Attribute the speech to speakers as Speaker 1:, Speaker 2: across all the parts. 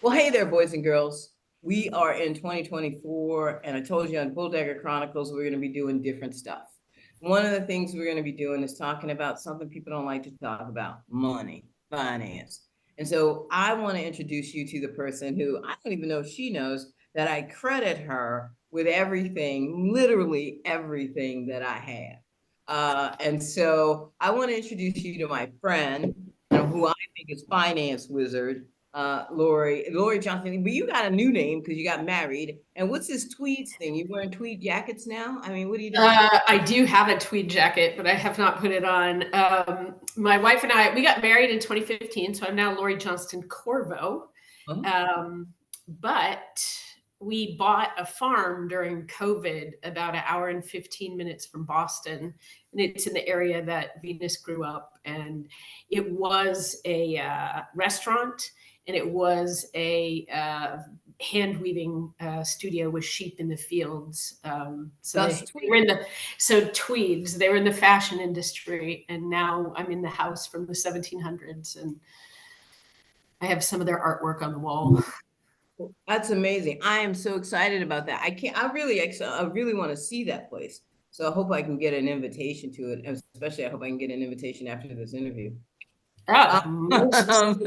Speaker 1: Well, hey there, boys and girls. We are in 2024, and I told you on Bulldagger Chronicles, we're going to be doing different stuff. One of the things we're going to be doing is talking about something people don't like to talk about: money, finance. And so I want to introduce you to the person who I don't even know if she knows that I credit her with everything, literally everything that I have. And so I want to introduce you to my friend, who I think is finance wizard, Lori Johnson. But you got a new name because you got married. And what's this tweeds thing? You wearing tweed jackets now? I mean, what are you doing?
Speaker 2: I do have a tweed jacket, but I have not put it on. My wife and I, we got married in 2015, so I'm now Lori Johnston Corriveau.
Speaker 1: Oh,
Speaker 2: But we bought a farm during COVID, about an hour and 15 minutes from Boston, and it's in the area that Venus grew up. And it was a restaurant, and it was a hand weaving studio with sheep in the fields.
Speaker 1: thus
Speaker 2: They were
Speaker 1: tweed.
Speaker 2: in the tweeds. They were in the fashion industry, and now I'm in the house from the 1700s, and I have some of their artwork on the wall.
Speaker 1: That's amazing. I am so excited about that. I can't, I really want to see that place. So I hope I can get an invitation to it. Especially, I hope I can get an invitation after this interview.
Speaker 2: Oh, most
Speaker 1: Um,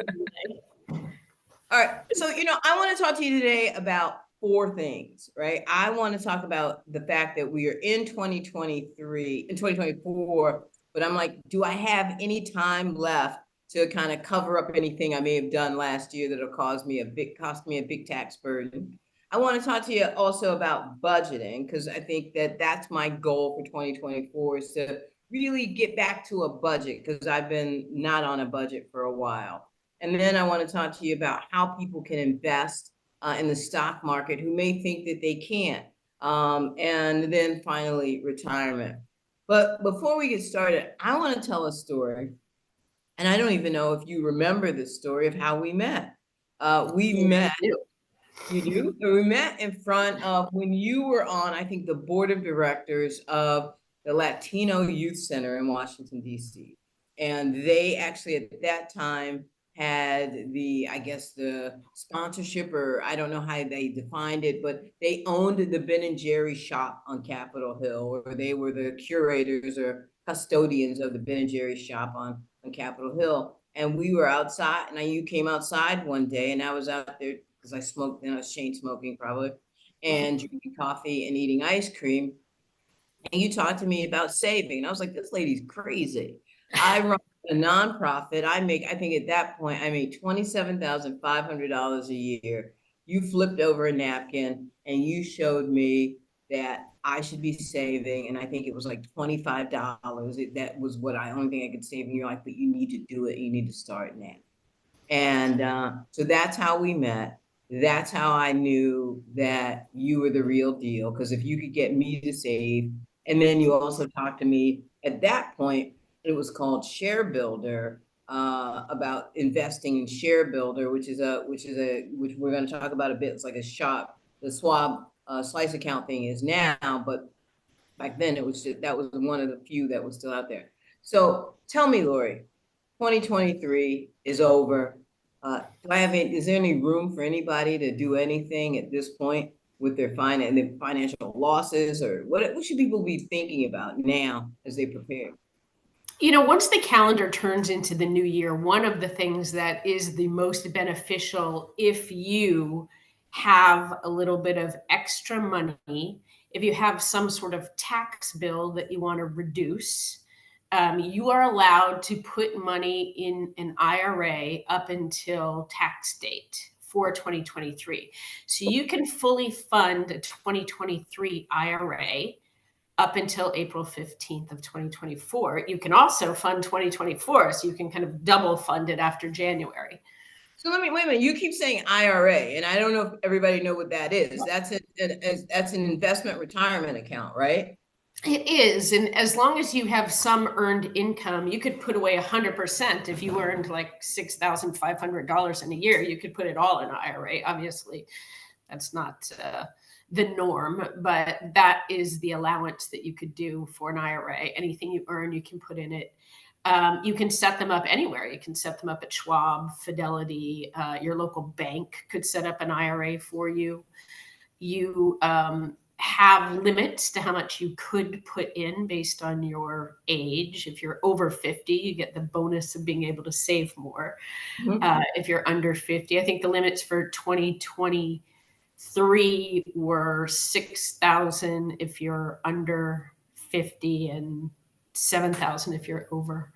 Speaker 1: All right. So, I want to talk to you today about four things, right? I want to talk about the fact that we are in 2023, in 2024, but I'm like, do I have any time left to kind of cover up anything I may have done last year that'll cost me a big tax burden? I want to talk to you also about budgeting because I think that that's my goal for 2024 is to really get back to a budget because I've been not on a budget for a while. And then I want to talk to you about how people can invest in the stock market who may think that they can't. And then finally, retirement. But before we get started, I want to tell a story. And I don't even know if you remember the story of how we met. We
Speaker 2: yeah, I
Speaker 1: met,
Speaker 2: do.
Speaker 1: you do? We met in front of when you were on, I think, the board of directors of the Latino Youth Center in Washington, D.C. And they actually at that time had I guess, the sponsorship, or I don't know how they defined it, but they owned the Ben and Jerry shop on Capitol Hill, or they were the curators or custodians of the Ben and Jerry shop on Capitol Hill. And we were outside, and you came outside one day, and I was out there because I smoked, and I was chain smoking probably, and drinking coffee and eating ice cream. And you talked to me about saving. And I was like, this lady's crazy. I run a nonprofit. I think at that point, I made $27,500 a year. You flipped over a napkin and you showed me that I should be saving. And I think it was like $25. That was what only thing I could save. And you're like, but you need to do it. You need to start now. And so that's how we met. That's how I knew that you were the real deal. Because if you could get me to save, and then you also talked to me at that point, it was called Share Builder, about investing in Share Builder, which we're going to talk about a bit. It's like a shop, the Schwab slice account thing is now, but back then that was one of the few that was still out there. So tell me, Lori, 2023 is over. Is there any room for anybody to do anything at this point with their financial losses, or what should people be thinking about now as they prepare?
Speaker 2: Once the calendar turns into the new year, one of the things that is the most beneficial, if you have a little bit of extra money, if you have some sort of tax bill that you want to reduce, you are allowed to put money in an IRA up until tax date for 2023. So you can fully fund a 2023 IRA up until April 15th of 2024. You can also fund 2024, so you can kind of double fund it after January.
Speaker 1: So wait a minute. You keep saying IRA, and I don't know if everybody know what that is. That's an investment retirement account, right?
Speaker 2: It is. And as long as you have some earned income, you could put away 100%. If you earned like $6,500 in a year, you could put it all in an IRA. Obviously, that's not the norm, but that is the allowance that you could do for an IRA. Anything you earn, you can put in it. You can set them up anywhere. You can set them up at Schwab, Fidelity, your local bank could set up an IRA for you. You have limits to how much you could put in based on your age. If you're over 50, you get the bonus of being able to save more. If you're under 50, I think the limits for 2023 were 6,000 if you're under 50 and 7,000 if you're over.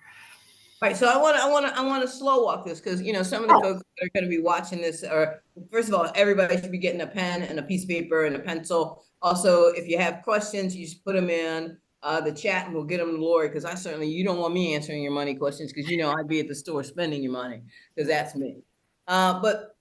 Speaker 1: Right. So I want to slow walk this because, you know, some of the folks that are going to be watching this are, first of all, everybody should be getting a pen and a piece of paper and a pencil. Also, if you have questions, you just put them in the chat and we'll get them to Lori, because you don't want me answering your money questions because, you know, I'd be at the store spending your money because that's me. But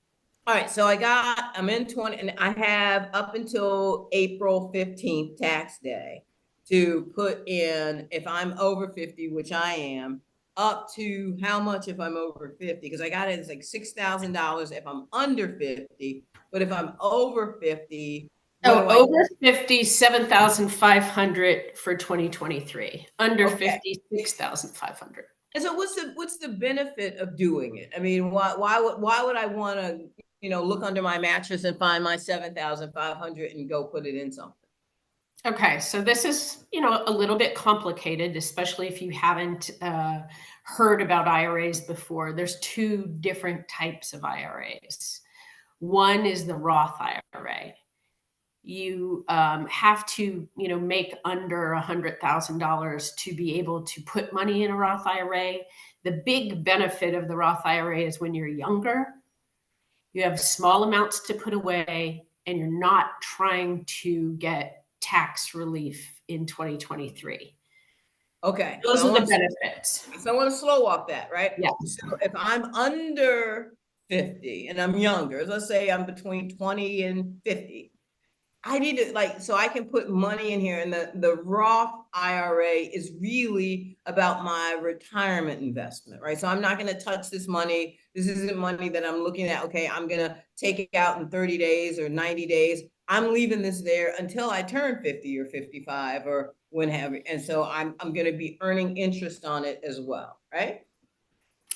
Speaker 1: all right, so I'm in 20, and I have up until April 15th tax day to put in, if I'm over 50, which I am, up to how much if I'm over 50, because I got it, it's like $6,000 if I'm under 50, but if I'm over 50.
Speaker 2: Over 50, 7,500 for 2023. Under 50, 6,500.
Speaker 1: And so what's the benefit of doing it? I mean, why would I want to, you know, look under my mattress and find my 7,500 and go put it in something?
Speaker 2: Okay, so this is, you know, a little bit complicated, especially if you haven't heard about IRAs before. There's two different types of IRAs. One is the Roth IRA. You have to, you know, make under $100,000 to be able to put money in a Roth IRA. The big benefit of the Roth IRA is when you're younger, you have small amounts to put away, and you're not trying to get tax relief in 2023.
Speaker 1: Okay.
Speaker 2: Those are the benefits.
Speaker 1: So I want to slow walk that, right?
Speaker 2: Yeah.
Speaker 1: So if I'm under 50 and I'm younger, let's say I'm between 20 and 50, I need to so I can put money in here, and the Roth IRA is really about my retirement investment, right? So I'm not going to touch this money. This isn't money that I'm looking at. Okay, I'm going to take it out in 30 days or 90 days. I'm leaving this there until I turn 50 or 55 or whenever. And so I'm going to be earning interest on it as well, right?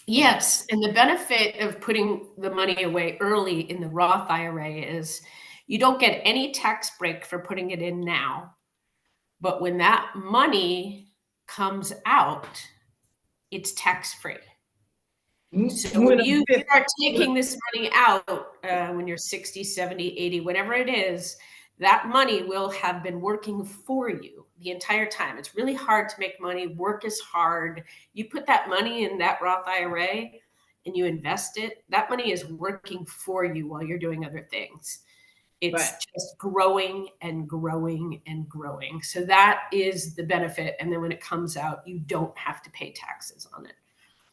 Speaker 2: Yes, and the benefit of putting the money away early in the Roth IRA is you don't get any tax break for putting it in now, but when that money comes out, it's tax-free. So when you start taking this money out, when you're 60, 70, 80, whatever it is, that money will have been working for you the entire time. It's really hard to make money. Work is hard. You put that money in that Roth IRA and you invest it, that money is working for you while you're doing other things. It's just growing and growing and growing. So that is the benefit. And then when it comes out, you don't have to pay taxes on it.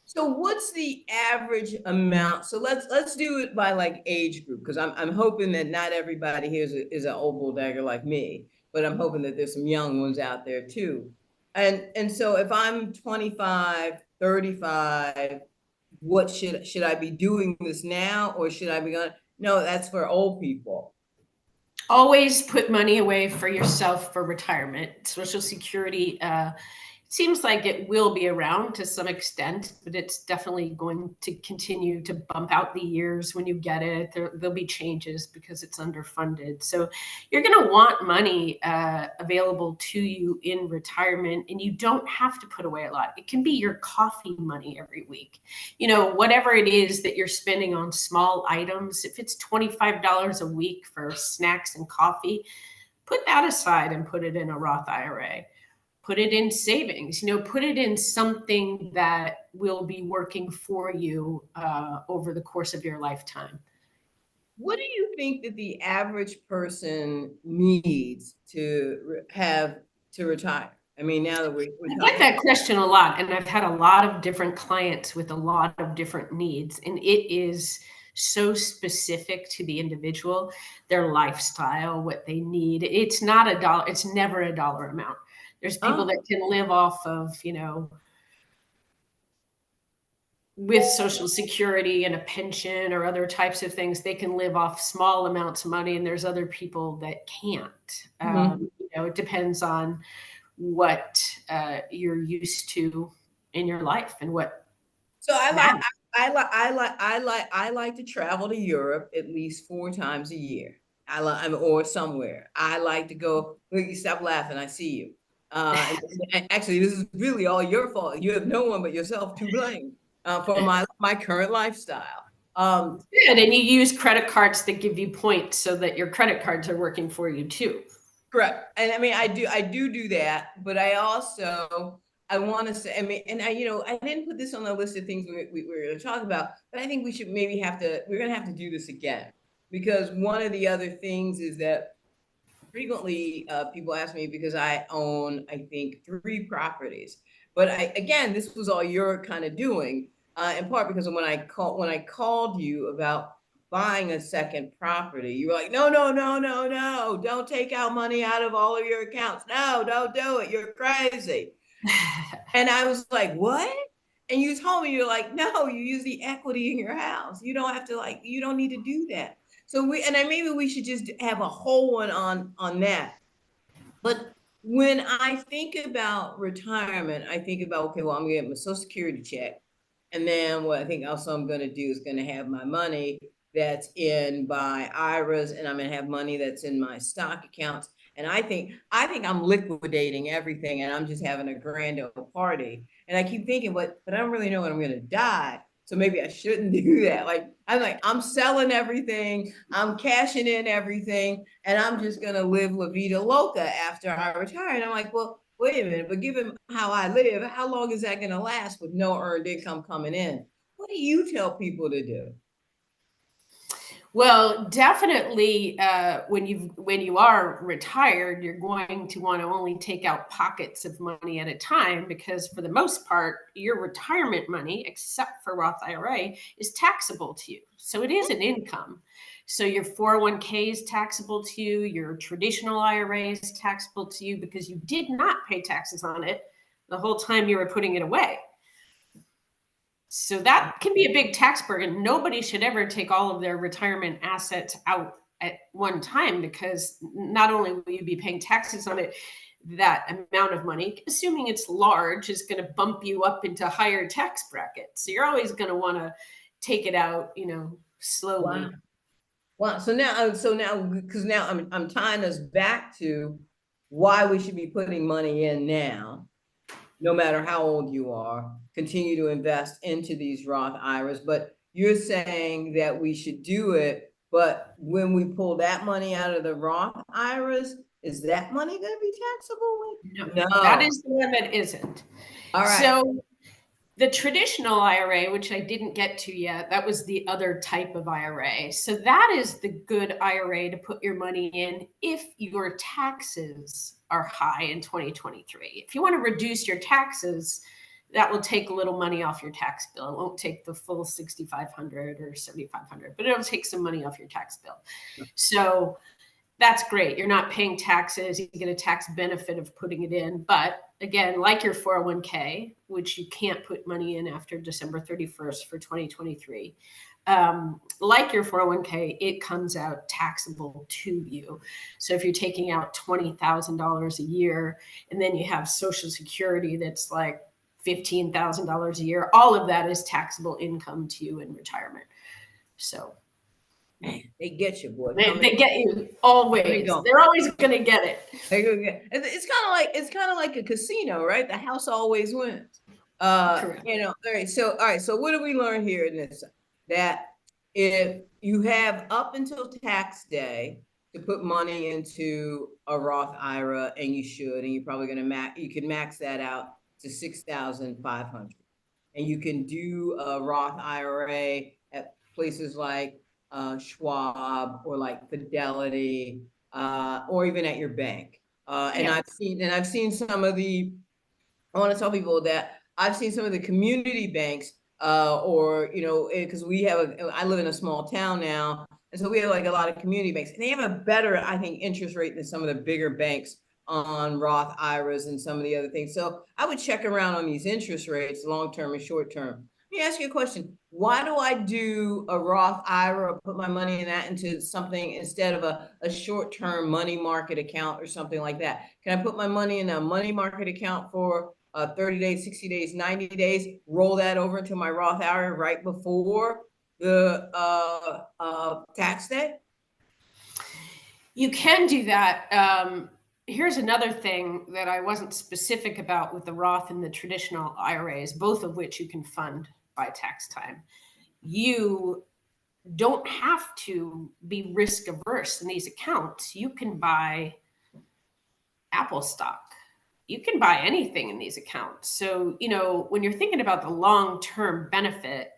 Speaker 1: So what's the average amount? So let's do it by like age group, because I'm hoping that not everybody here is an old bulldagger like me, but I'm hoping that there's some young ones out there too. And so if I'm 25, 35, what should I be doing this now, or should I be going? No, that's for old people.
Speaker 2: Always put money away for yourself for retirement. Social Security seems like it will be around to some extent, but it's definitely going to continue to bump out the years when you get it. There'll be changes because it's underfunded. So you're going to want money available to you in retirement, and you don't have to put away a lot. It can be your coffee money every week. You know, whatever it is that you're spending on small items, if it's $25 a week for snacks and coffee, put that aside and put it in a Roth IRA. Put it in savings, you know, put it in something that will be working for you over the course of your lifetime.
Speaker 1: What do you think that the average person needs to have to retire? I mean, now that we're
Speaker 2: I get that question a lot, and I've had a lot of different clients with a lot of different needs, and it is so specific to the individual, their lifestyle, what they need. It's not a dollar, it's never a dollar amount. There's people that can live off of, you know, with Social Security and a pension or other types of things, they can live off small amounts of money, and there's other people that can't. You know, it depends on what you're used to in your life and what
Speaker 1: So
Speaker 2: matters.
Speaker 1: I like to travel to Europe at least 4 times a year. Or somewhere. I like to go. Look, you stop laughing. I see you. And actually, this is really all your fault. You have no one but yourself to blame for my current lifestyle.
Speaker 2: Good. And you use credit cards that give you points so that your credit cards are working for you too.
Speaker 1: Correct. And I mean, I do that, but I want to say, I mean, and I didn't put this on the list of things we were going to talk about, but I think we should maybe we're going to have to do this again, because one of the other things is that frequently people ask me, because I own, I think, 3 properties, but again, this was all your kind of doing, in part because when I called you about buying a second property, you were like, no, no, no, no, no, don't take out money out of all of your accounts. No, don't do it. You're crazy. And I was like, what? And you told me, you're like, no, you use the equity in your house. You don't have to, you don't need to do that. So maybe we should just have a whole one on that. But when I think about retirement, I think about, okay, well, I'm gonna get my Social Security check. And then what I think also I'm gonna do is gonna have my money that's in my IRAs, and I'm gonna have money that's in my stock accounts. And I think I'm liquidating everything, and I'm just having a grand old party. And I keep thinking, but I don't really know when I'm gonna die. So maybe I shouldn't do that. I'm selling everything, I'm cashing in everything, and I'm just gonna live La Vida Loca after I retire. And I'm like, well, wait a minute, but given how I live, how long is that gonna last with no earned income coming in? What do you tell people to do?
Speaker 2: Well, definitely, when you are retired, you're going to want to only take out pockets of money at a time, because for the most part, your retirement money, except for Roth IRA, is taxable to you. So it is an income. So your 401k is taxable to you. Your traditional IRA is taxable to you because you did not pay taxes on it the whole time you were putting it away. So that can be a big tax burden. Nobody should ever take all of their retirement assets out at one time, because not only will you be paying taxes on it, that amount of money, assuming it's large, is going to bump you up into higher tax brackets. So you're always going to want to take it out, slowly.
Speaker 1: Wow. Wow. Because now I'm tying us back to why we should be putting money in now, no matter how old you are, continue to invest into these Roth IRAs. But you're saying that we should do it, but when we pull that money out of the Roth IRAs, is that money going to be taxable?
Speaker 2: No, that is the one that isn't.
Speaker 1: All right.
Speaker 2: So the traditional IRA, which I didn't get to yet, that was the other type of IRA. So that is the good IRA to put your money in if your taxes are high in 2023. If you want to reduce your taxes, that will take a little money off your tax bill. It won't take the full 6,500 or 7,500, but it'll take some money off your tax bill. So that's great. You're not paying taxes. You get a tax benefit of putting it in. But again, like your 401k, which you can't put money in after December 31st for 2023, like your 401k, it comes out taxable to you. So if you're taking out $20,000 a year, and then you have Social Security that's like $15,000 a year, all of that is taxable income to you in retirement. So
Speaker 1: they get you, boy.
Speaker 2: they get you always. They're always going to get it.
Speaker 1: It's kind of like a casino, right? The house always wins.
Speaker 2: Correct.
Speaker 1: All right. So what do we learn here in this? That if you have up until tax day to put money into a Roth IRA, and you should, and you're probably going to you can max that out to 6,500, and you can do a Roth IRA at places like Schwab or like Fidelity, or even at your bank. And I've seen some of the. I want to tell people that I've seen some of the community banks, or because I live in a small town now, and so we have like a lot of community banks, and they have a better, I think, interest rate than some of the bigger banks on Roth IRAs and some of the other things. So I would check around on these interest rates, long term and short term. Let me ask you a question. Why do I do a Roth IRA, put my money in that into something instead of a short-term money market account or something like that? Can I put my money in a money market account for 30 days, 60 days, 90 days, roll that over into my Roth IRA right before the tax day?
Speaker 2: You can do that. Here's another thing that I wasn't specific about with the Roth and the traditional IRAs, both of which you can fund by tax time. You don't have to be risk averse in these accounts. You can buy Apple stock. You can buy anything in these accounts. So, when you're thinking about the long-term benefit,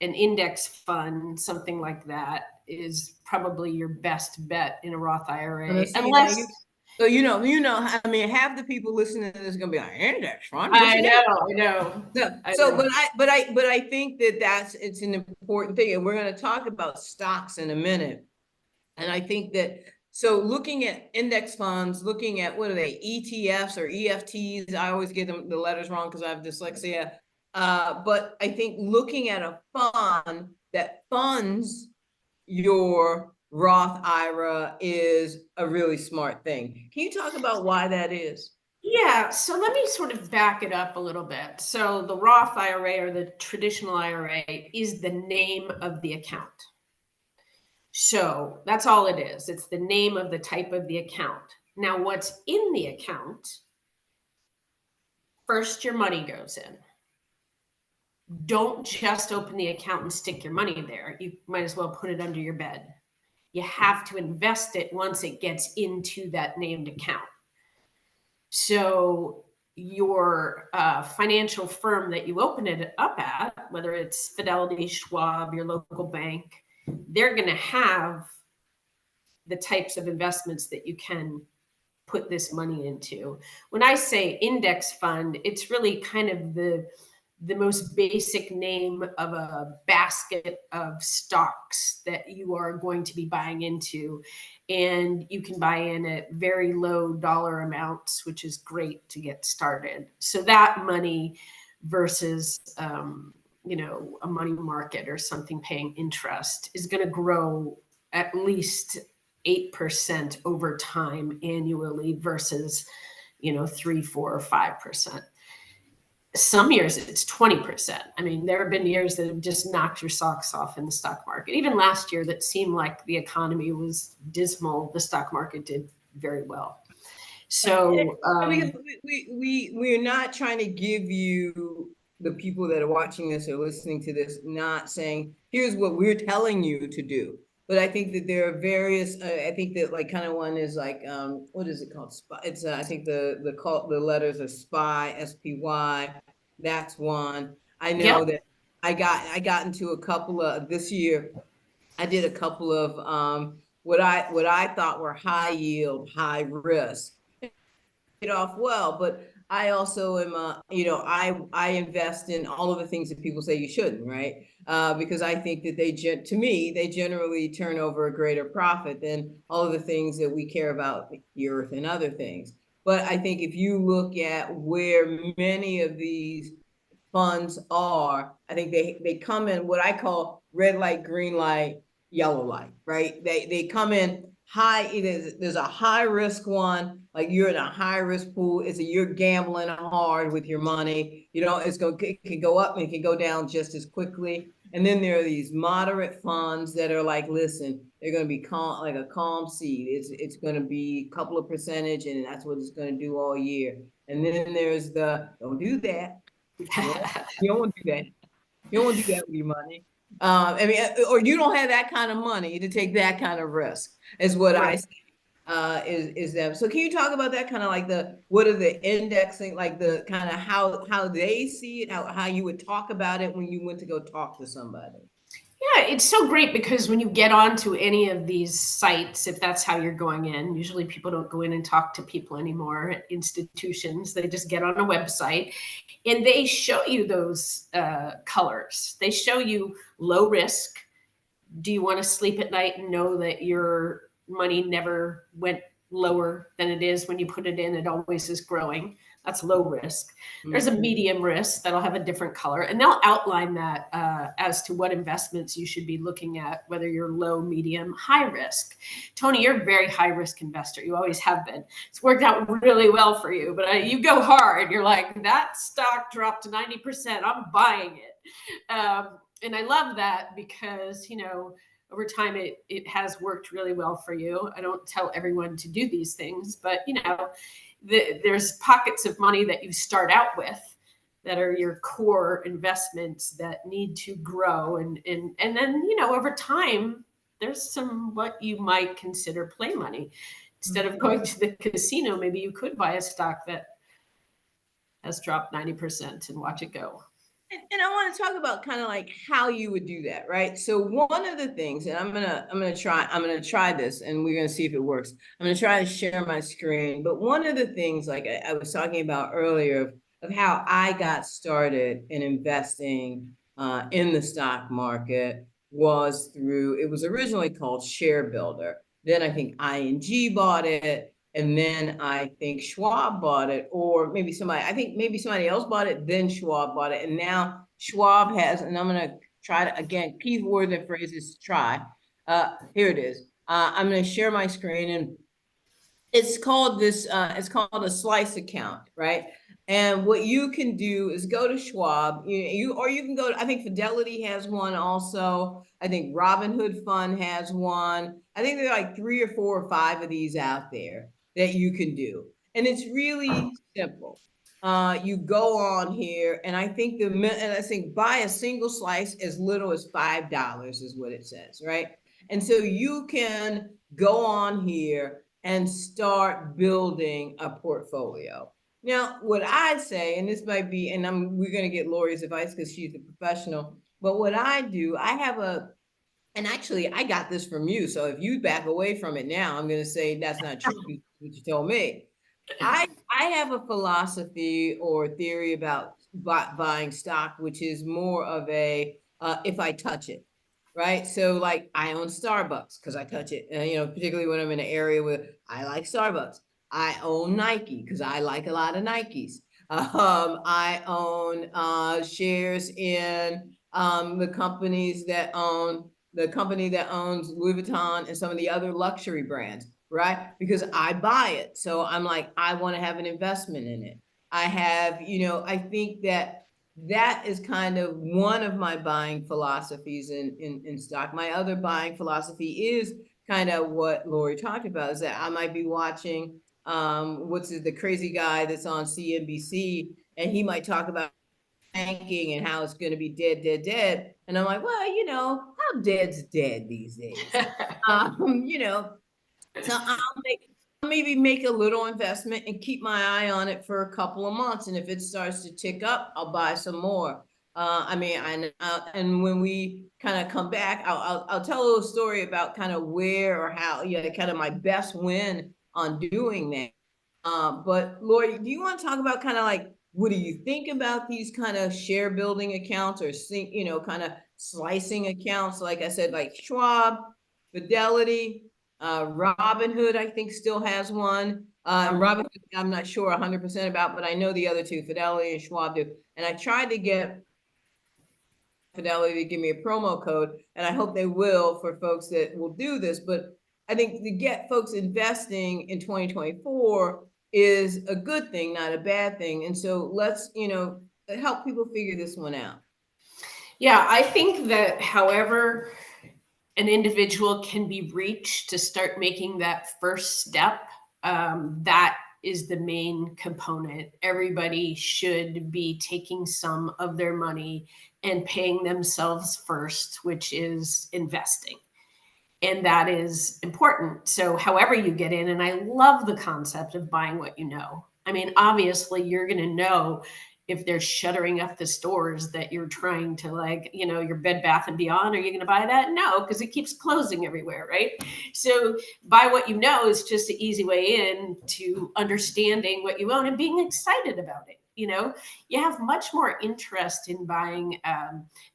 Speaker 2: an index fund, something like that, is probably your best bet in a Roth IRA. Unless
Speaker 1: so I mean, half the people listening to this is gonna be like, index fund.
Speaker 2: I know.
Speaker 1: But I think it's an important thing, and we're gonna talk about stocks in a minute. And I think that so looking at index funds, looking at what are they, ETFs or EFTs? I always get the letters wrong because I have dyslexia. But I think looking at a fund that funds your Roth IRA is a really smart thing. Can you talk about why that is?
Speaker 2: Yeah, so let me sort of back it up a little bit. So the Roth IRA or the traditional IRA is the name of the account. So that's all it is. It's the name of the type of the account. Now, what's in the account? First, your money goes in. Don't just open the account and stick your money there. You might as well put it under your bed. You have to invest it once it gets into that named account. So your financial firm that you open it up at, whether it's Fidelity, Schwab, your local bank, they're going to have the types of investments that you can put this money into. When I say index fund, it's really kind of the most basic name of a basket of stocks that you are going to be buying into. And you can buy in at very low dollar amounts, which is great to get started. So that money versus, a money market or something paying interest is going to grow at least 8% over time annually versus, 3, 4, or 5%. Some years it's 20%. I mean, there have been years that have just knocked your socks off in the stock market. Even last year that seemed like the economy was dismal, the stock market did very well. So
Speaker 1: we're not trying to give you, the people that are watching this or listening to this, not saying, here's what we're telling you to do. But I think that there are various, I think that like kind of one is like, what is it called? It's, I think the letters are SPY, SPY. That's one. I know that I got into a couple of, this year, I did a couple of what I thought were high yield, high risk. It off well, but I also am I invest in all of the things that people say you shouldn't, right? Because I think that they generally turn over a greater profit than all of the things that we care about, the earth and other things. But I think if you look at where many of these funds are, I think they come in what I call red light, green light, yellow light, right? They come in high. There's a high risk one, like you're in a high risk pool. You're gambling hard with your money. It can go up and it can go down just as quickly. And then there are these moderate funds that are like, listen, they're going to be calm, like a calm seed. It's going to be a couple of percentage, and that's what it's going to do all year. And then there's don't do that. You don't want to do that. You don't want to do that with your money. Or you don't have that kind of money to take that kind of risk, is what I say, is them. So can you talk about that kind of like what are the indexing, like the kind of how they see it, how you would talk about it when you went to go talk to somebody?
Speaker 2: Yeah, it's so great because when you get onto any of these sites, if that's how you're going in, usually people don't go in and talk to people anymore at institutions. They just get on a website and they show you those colors. They show you low risk. Do you want to sleep at night and know that your money never went lower than it is when you put it in? It always is growing. That's low risk. There's a
Speaker 1: Mhm.
Speaker 2: medium risk that'll have a different color, and they'll outline that as to what investments you should be looking at, whether you're low, medium, high risk. Tony, you're a very high risk investor. You always have been. It's worked out really well for you, but you go hard. You're like, that stock dropped to 90%. I'm buying it. And I love that because, over time it has worked really well for you. I don't tell everyone to do these things, but there's pockets of money that you start out with that are your core investments that need to grow, and then over time there's some what you might consider play money. Instead of going to the casino, maybe you could buy a stock that has dropped 90% and watch it go.
Speaker 1: And I want to talk about kind of like how you would do that, right? So one of the things, and I'm gonna try this, and we're gonna see if it works. I'm gonna try to share my screen. But one of the things, like I was talking about earlier, of how I got started in investing in the stock market was through. It was originally called Share Builder. Then I think ING bought it. And then I think Schwab bought it, or maybe somebody else bought it, then Schwab bought it. And now Schwab has, and I'm going to try to, again, key word and phrase is try. Here it is. I'm going to share my screen, and it's called a slice account, right? And what you can do is go to Schwab, or you can go to, I think Fidelity has one also. I think Robinhood Fund has one. I think there are like 3 or 4 or 5 of these out there that you can do. And it's really simple. You go on here, and I think buy a single slice as little as $5 is what it says, right? And so you can go on here and start building a portfolio. Now, what I'd say, and this might be, and we're going to get Lori's advice because she's a professional, but what I do, and actually I got this from you. So if you back away from it now, I'm going to say that's not true, what you told me. I have a philosophy or theory about buying stock, which is more of a if I touch it, right? So like I own Starbucks because I touch it, particularly when I'm in an area where I like Starbucks. I own Nike because I like a lot of Nikes. I own shares in the company that owns Louis Vuitton and some of the other luxury brands, right? Because I buy it. So I'm like, I want to have an investment in it. I have, I think that is kind of one of my buying philosophies in stock. My other buying philosophy is kind of what Lori talked about, is that I might be watching the crazy guy that's on CNBC, and he might talk about banking and how it's going to be dead. And I'm like, well, how dead's dead these days? So maybe make a little investment and keep my eye on it for a couple of months. And if it starts to tick up, I'll buy some more. And when we kind of come back, I'll tell a little story about kind of where or how, kind of my best win on doing that. But Lori, do you want to talk about kind of like, what do you think about these kind of share building accounts, or kind of slicing accounts? Like I said, like Schwab, Fidelity, Robinhood, I think still has one. Robinhood, I'm not sure 100% about, but I know the other two, Fidelity and Schwab, do. And I tried to get Fidelity to give me a promo code, and I hope they will for folks that will do this. But I think to get folks investing in 2024 is a good thing, not a bad thing. And so let's, help people figure this one out.
Speaker 2: Yeah, I think that however an individual can be reached to start making that first step, that is the main component. Everybody should be taking some of their money and paying themselves first, which is investing. And that is important. So, however you get in, and I love the concept of buying what you know. I mean, obviously, you're going to know if they're shuttering up the stores that you're trying to, like, your Bed Bath and Beyond. Are you going to buy that? No, because it keeps closing everywhere, right? So, buy what you know is just an easy way in to understanding what you own and being excited about it. You have much more interest in buying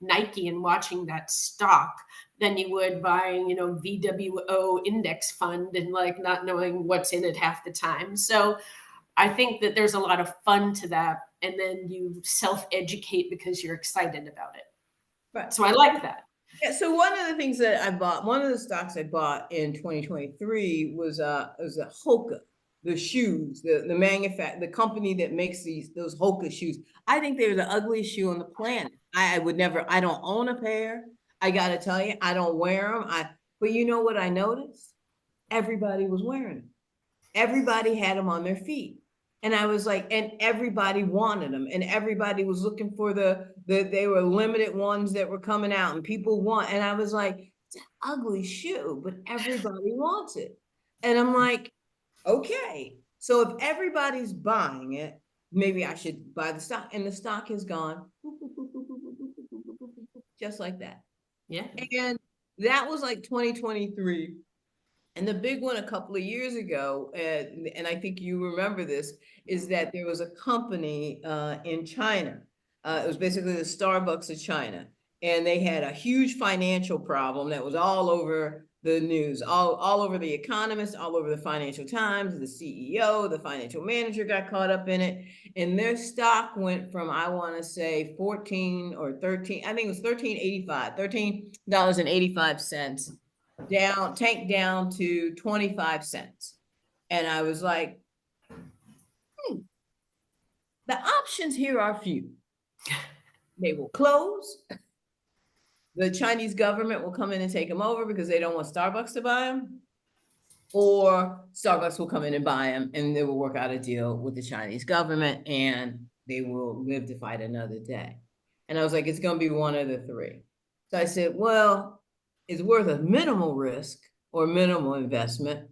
Speaker 2: Nike and watching that stock than you would buying, VWO index fund and like not knowing what's in it half the time. So I think that there's a lot of fun to that. And then you self-educate because you're excited about it.
Speaker 1: Right.
Speaker 2: So I like that.
Speaker 1: Yeah, so one of the things that I bought, one of the stocks I bought in 2023 was a Hoka, the shoes, the company that makes those Hoka shoes. I think they're the ugliest shoe on the planet. I would never, I don't own a pair. I gotta tell you, I don't wear them. But you know what I noticed? Everybody was wearing them. Everybody had them on their feet. And I was like, and everybody wanted them, and everybody was looking for they were limited ones that were coming out, and people want, and I was like, it's an ugly shoe, but everybody wants it. And I'm like, okay, so if everybody's buying it, maybe I should buy the stock. And the stock has gone just like that.
Speaker 2: Yeah.
Speaker 1: And that was like 2023. And the big one a couple of years ago, and I think you remember this, is that there was a company in China. It was basically the Starbucks of China. And they had a huge financial problem that was all over the news, all over The Economist, all over the Financial Times. The CEO, the financial manager got caught up in it. And their stock went from, I want to say 14 or 13, I think it was $13.85 tanked down to 25 cents. And I was like, the options here are few. They will close. The Chinese government will come in and take them over because they don't want Starbucks to buy them. Or Starbucks will come in and buy them, and they will work out a deal with the Chinese government, and they will live to fight another day. And I was like, it's going to be one of the three. So I said, well, it's worth a minimal risk or minimal investment.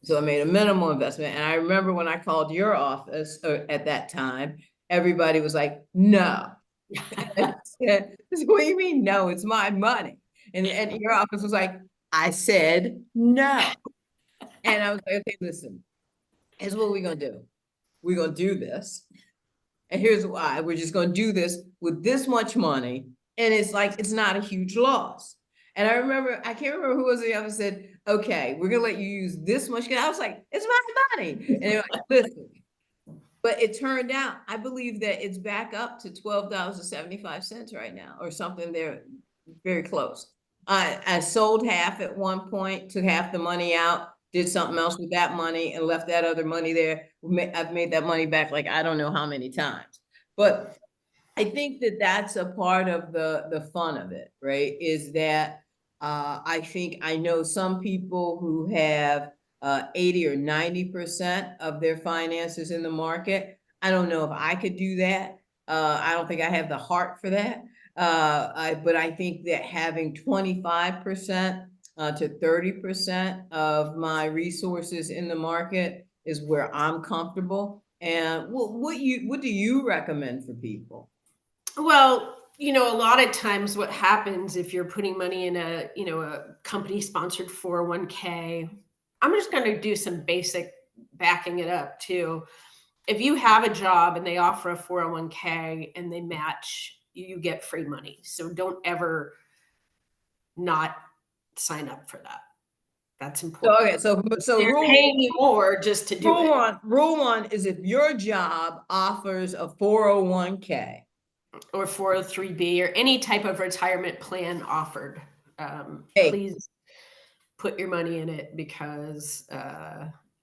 Speaker 1: So I made a minimal investment. And I remember when I called your office at that time, everybody was like, no. I said, what do you mean, no? It's my money. And your office was like, I said no. And I was like, okay, listen, here's what we're going to do. We're going to do this. And here's why. We're just going to do this with this much money. And it's like, it's not a huge loss. And I remember, I can't remember who was the other said, okay, we're going to let you use this much. I was like, it's my money. And they were like, listen. But it turned out, I believe that it's back up to $12.75 right now, or something there, very close. I sold half at one point, took half the money out, did something else with that money, and left that other money there. I've made that money back like I don't know how many times. But I think that that's a part of the fun of it, right? Is that I think I know some people who have 80 or 90% of their finances in the market. I don't know if I could do that. I don't think I have the heart for that. But I think that having 25% to 30% of my resources in the market is where I'm comfortable. And what do you recommend for people?
Speaker 2: Well, a lot of times what happens if you're putting money in a company sponsored 401k, I'm just going to do some basic backing it up too. If you have a job and they offer a 401k and they match, you get free money. So don't ever not sign up for that. That's important.
Speaker 1: So
Speaker 2: they're paying you more just to do it.
Speaker 1: Rule one is if your job offers a 401k
Speaker 2: or 403b or any type of retirement plan offered,
Speaker 1: Hey.
Speaker 2: please put your money in it because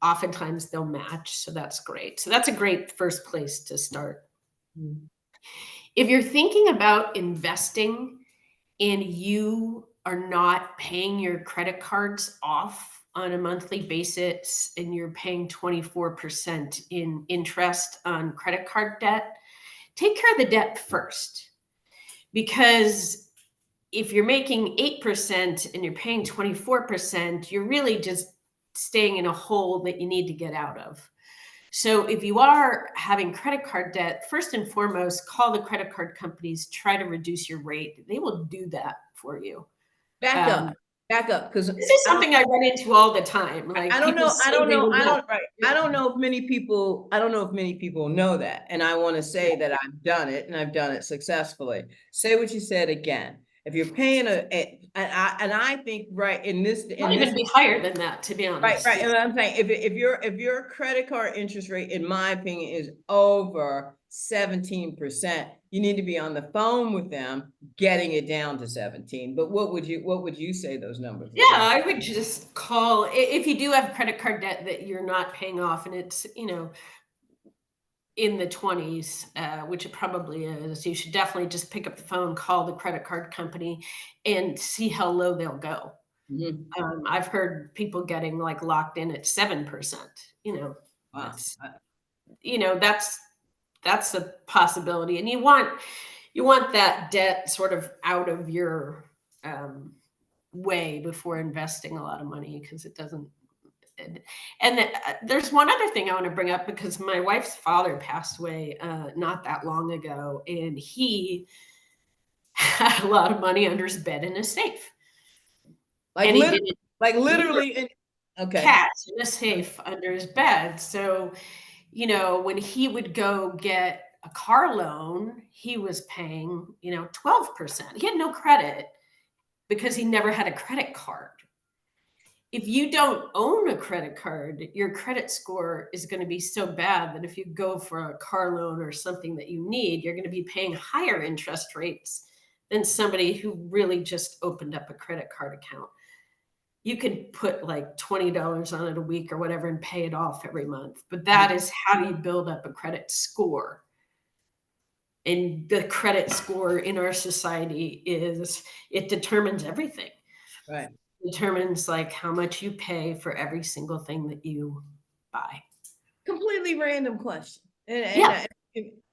Speaker 2: oftentimes they'll match. So that's great. So that's a great first place to start. If you're thinking about investing and you are not paying your credit cards off on a monthly basis and you're paying 24% in interest on credit card debt, take care of the debt first. Because if you're making 8% and you're paying 24%, you're really just staying in a hole that you need to get out of. So if you are having credit card debt, first and foremost, call the credit card companies, try to reduce your rate. They will do that for you.
Speaker 1: Back up, because
Speaker 2: this is something I run into all the time. Like
Speaker 1: I don't know if many people know that, and I want to say that I've done it and I've done it successfully. Say what you said again. If you're paying and I think right in this,
Speaker 2: Might even be higher than that, to be honest.
Speaker 1: right. And I'm saying if your credit card interest rate, in my opinion, is over 17%, you need to be on the phone with them, getting it down to 17. But what would you say those numbers
Speaker 2: Yeah,
Speaker 1: would be?
Speaker 2: I would just call if you do have credit card debt that you're not paying off and it's, in the 20s, which it probably is, you should definitely just pick up the phone, call the credit card company, and see how low they'll go.
Speaker 1: Mhm.
Speaker 2: I've heard people getting like locked in at 7%.
Speaker 1: Wow.
Speaker 2: That's that's a possibility, and you want that debt sort of out of your way before investing a lot of money because it doesn't. And there's one other thing I want to bring up because my wife's father passed away not that long ago, and he had a lot of money under his bed in his safe,
Speaker 1: Like
Speaker 2: and he
Speaker 1: literally,
Speaker 2: didn't
Speaker 1: like literally, okay.
Speaker 2: cash in a safe under his bed. So, when he would go get a car loan, he was paying 12%. He had no credit because he never had a credit card. If you don't own a credit card, your credit score is going to be so bad that if you go for a car loan or something that you need, you're going to be paying higher interest rates than somebody who really just opened up a credit card account. You can put like $20 on it a week or whatever and pay it off every month. But that is how you build up a credit score. And the credit score in our society it determines everything.
Speaker 1: Right.
Speaker 2: Determines like how much you pay for every single thing that you buy.
Speaker 1: Completely random question.
Speaker 2: Yeah.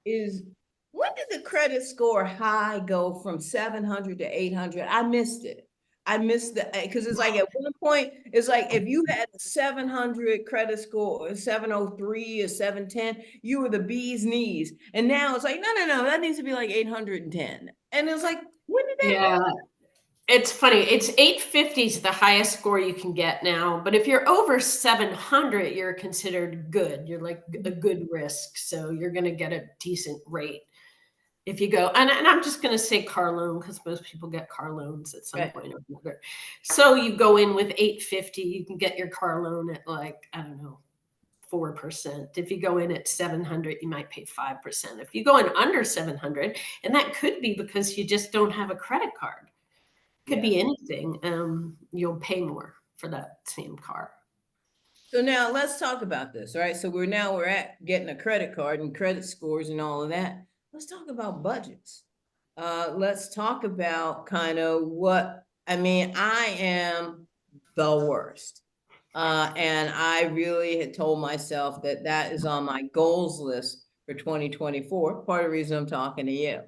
Speaker 1: Is when did the credit score high go from 700 to 800? I missed it. I missed the because it's like at one point it's like if you had 700 credit score, or 703 or 710, you were the bee's knees. And now it's like no, that needs to be like 810. And it's like when did that
Speaker 2: Yeah. It's funny. It's 850 is the highest score you can get now. But if you're over 700, you're considered good. You're like a good risk. So you're going to get a decent rate. If you go, and I'm just going to say car loan because most people get car loans at some
Speaker 1: right?
Speaker 2: point or another. So you go in with 850, you can get your car loan at like, I don't know, 4%. If you go in at 700, you might pay 5%. If you go in under 700, and that could be because you just don't have a credit card, could be anything, you'll pay more for that same car.
Speaker 1: So now let's talk about this, right? So we're at getting a credit card and credit scores and all of that. Let's talk about budgets. Let's talk about kind of what I mean. I am the worst. And I really had told myself that that is on my goals list for 2024. Part of the reason I'm talking to you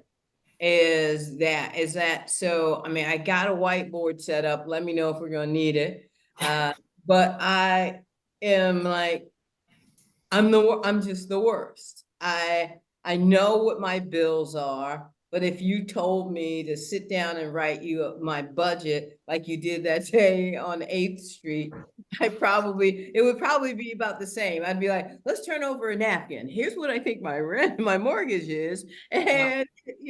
Speaker 1: is that so I mean I got a whiteboard set up. Let me know if we're gonna need it. But I am like I'm just the worst. I know what my bills are, but if you told me to sit down and write you my budget like you did that day on 8th Street, it would probably be about the same. I'd be like, let's turn over a napkin. Here's what I think my rent, my mortgage is,
Speaker 2: Yeah.
Speaker 1: and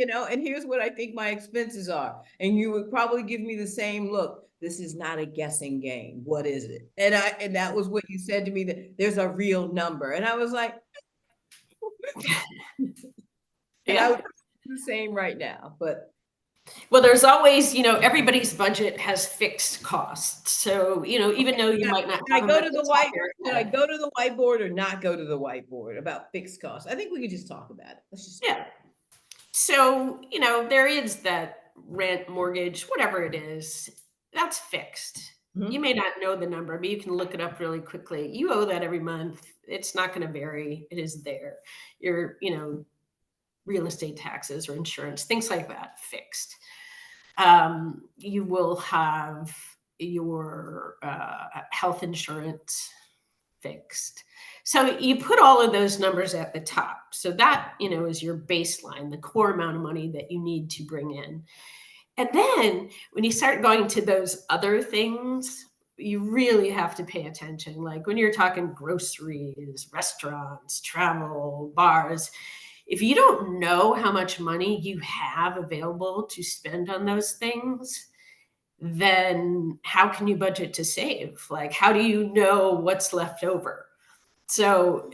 Speaker 1: and here's what I think my expenses are. And you would probably give me the same look. This is not a guessing game. What is it? And that was what you said to me, that there's a real number. And I was like, and I
Speaker 2: Yeah.
Speaker 1: would do the same right now. But
Speaker 2: Well, there's always, everybody's budget has fixed costs. So, even though you might not
Speaker 1: should I
Speaker 2: have them
Speaker 1: go
Speaker 2: at
Speaker 1: to
Speaker 2: the
Speaker 1: the
Speaker 2: top
Speaker 1: white
Speaker 2: of your
Speaker 1: should I
Speaker 2: head.
Speaker 1: go to the whiteboard or not go to the whiteboard about fixed costs? I think we could just talk about it. Let's just
Speaker 2: Yeah. So, there is that rent, mortgage, whatever it is, that's fixed. You
Speaker 1: Mhm.
Speaker 2: may not know the number, but you can look it up really quickly. You owe that every month. It's not going to vary. It is there. Your, real estate taxes or insurance, things like that, fixed. You will have your health insurance fixed. So you put all of those numbers at the top. So that, is your baseline, the core amount of money that you need to bring in. And then when you start going to those other things, you really have to pay attention. Like when you're talking groceries, restaurants, travel, bars, If you don't know how much money you have available to spend on those things, then how can you budget to save? Like, how do you know what's left over? So,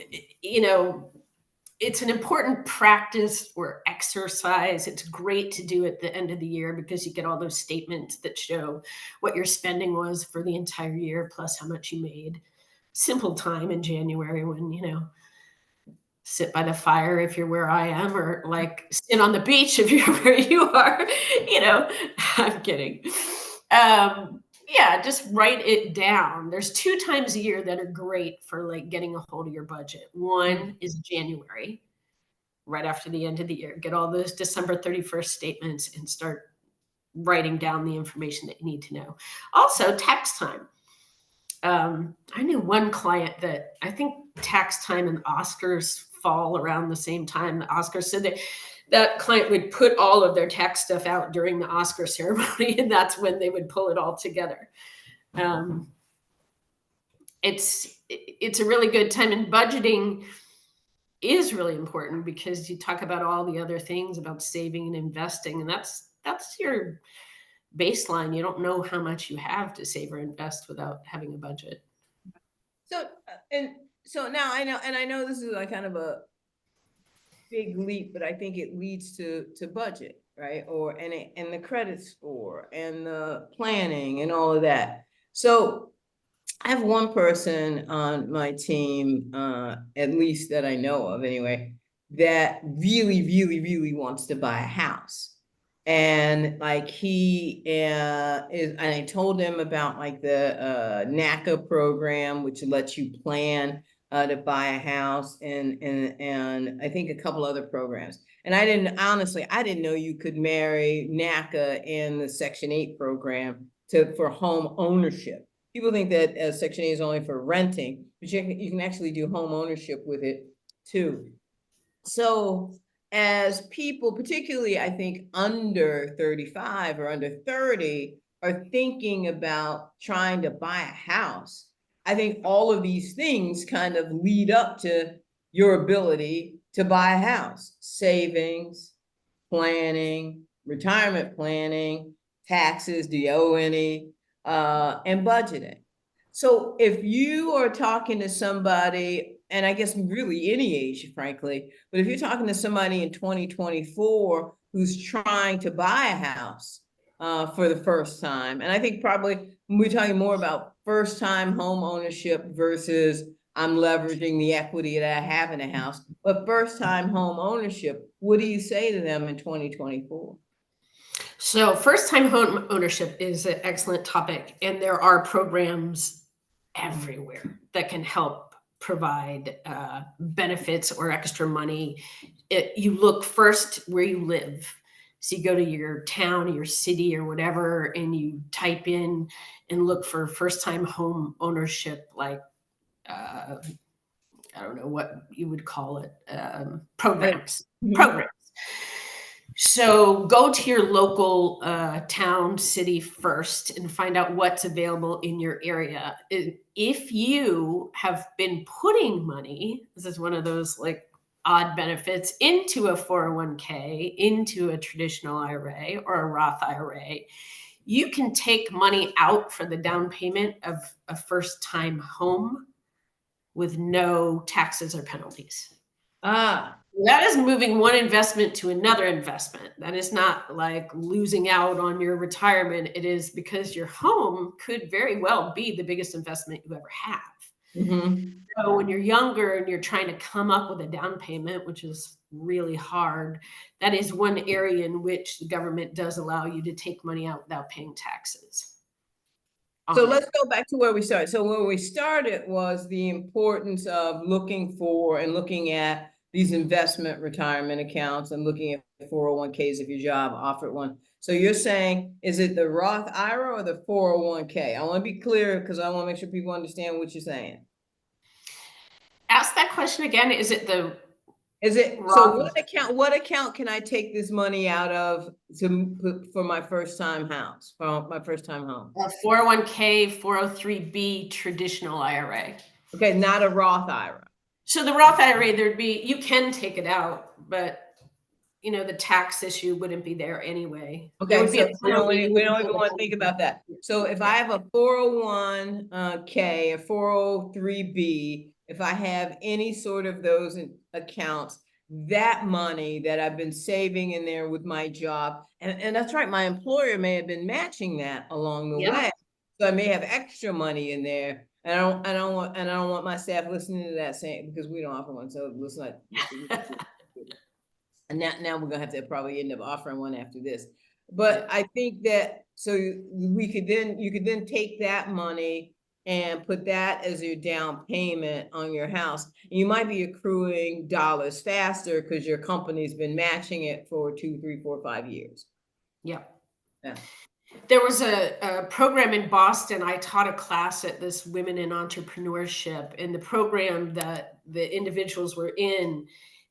Speaker 2: it's an important practice or exercise. It's great to do at the end of the year because you get all those statements that show what your spending was for the entire year, plus how much you made. Simple time in January when, sit by the fire if you're where I am, or like sit on the beach if you're where you are, I'm kidding. Yeah, just write it down. There's 2 times a year that are great for like getting a hold of your budget. One is January, right after the end of the year. Get all those December 31st statements and start writing down the information that you need to know. Also, tax time. I knew one client that I think tax time and Oscars fall around the same time. The Oscars said that client would put all of their tax stuff out during the Oscar ceremony, and that's when they would pull it all together. It's a really good time, and budgeting is really important because you talk about all the other things about saving and investing, and that's your baseline. You don't know how much you have to save or invest without having a budget.
Speaker 1: So now I know this is like kind of a big leap, but I think it leads to budget, right? And the credit score and the planning and all of that. So I have one person on my team, at least that I know of anyway, that really, really, really wants to buy a house. And like he and I told him about like the NACA program, which lets you plan to buy a house, and I think a couple other programs. And I didn't know you could marry NACA and the Section 8 program for home ownership. People think that Section 8 is only for renting, but you can actually do home ownership with it too. So as people, particularly I think under 35 or under 30, are thinking about trying to buy a house, I think all of these things kind of lead up to your ability to buy a house: savings, planning, retirement planning, taxes, do you owe any, and budgeting. So if you are talking to somebody, and I guess really any age, frankly, but if you're talking to somebody in 2024 who's trying to buy a house for the first time, and I think probably we're talking more about first time home ownership versus I'm leveraging the equity that I have in a house, but first time home ownership, what do you say to them in 2024?
Speaker 2: So first time home ownership is an excellent topic, and there are programs everywhere that can help provide benefits or extra money. You look first where you live. So you go to your town or your city or whatever, and you type in and look for first time home ownership, like I don't know what you would call it, programs.
Speaker 1: Mm-hmm.
Speaker 2: Programs. So go to your local town, city first and find out what's available in your area. If you have been putting money, this is one of those like odd benefits, into a 401k, into a traditional IRA or a Roth IRA, you can take money out for the down payment of a first time home with no taxes or penalties. That is moving one investment to another investment. That is not like losing out on your retirement. It is because your home could very well be the biggest investment you ever have.
Speaker 1: Mm-hmm.
Speaker 2: So when you're younger and you're trying to come up with a down payment, which is really hard, that is one area in which the government does allow you to take money out without paying taxes.
Speaker 1: So let's go back to where we started. So where we started was the importance of looking for and looking at these investment retirement accounts and looking at 401ks if your job offered one. So you're saying, is it the Roth IRA or the 401k? I want to be clear because I want to make sure people understand what you're saying.
Speaker 2: Ask that question again. Is it the
Speaker 1: so what account can I take this money out of for my first time house, for my first time home?
Speaker 2: A 401k, 403b traditional IRA.
Speaker 1: Okay, not a Roth IRA.
Speaker 2: So the Roth IRA, you can take it out, but the tax issue wouldn't be there anyway. There
Speaker 1: Okay,
Speaker 2: would be a
Speaker 1: so we don't
Speaker 2: penalty.
Speaker 1: even want to think about that. So if I have a 401k, a 403b, if I have any sort of those accounts, that money that I've been saving in there with my job, and that's right, my employer may have been matching that along the
Speaker 2: Yeah.
Speaker 1: way. So I may have extra money in there. And I don't want my staff listening to that saying, because we don't offer one. So let's not. And now we're gonna have to probably end up offering one after this. But I think that, so you could then take that money and put that as your down payment on your house. And you might be accruing dollars faster because your company's been matching it for 2, 3, 4, 5 years.
Speaker 2: Yeah.
Speaker 1: Yeah.
Speaker 2: There was a program in Boston. I taught a class at this Women in Entrepreneurship, and the program that the individuals were in,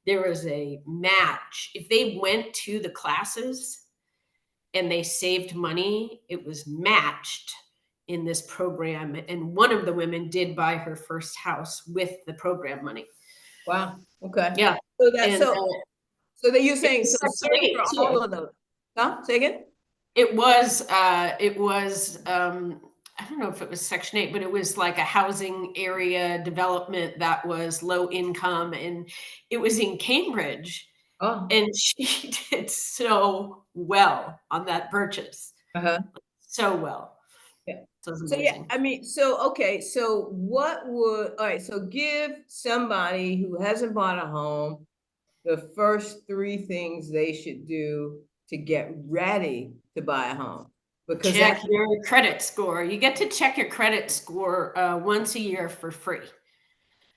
Speaker 2: there was a match. If they went to the classes and they saved money, it was matched in this program. And one of the women did buy her first house with the program money.
Speaker 1: Wow. Okay.
Speaker 2: Yeah.
Speaker 1: So that
Speaker 2: And
Speaker 1: so that you're saying so
Speaker 2: Section 8
Speaker 1: for
Speaker 2: too.
Speaker 1: all of those. Huh? Say again?
Speaker 2: It was I don't know if it was Section 8, but it was like a housing area development that was low income, and it was in Cambridge.
Speaker 1: Oh.
Speaker 2: And she did so well on that purchase. So well.
Speaker 1: Yeah.
Speaker 2: So it was
Speaker 1: So yeah,
Speaker 2: amazing.
Speaker 1: I mean, so okay, so what would, all right, so give somebody who hasn't bought a home the first 3 things they should do to get ready to buy a home. Because
Speaker 2: Check
Speaker 1: that's
Speaker 2: your credit score. You get to check your credit score once a year for free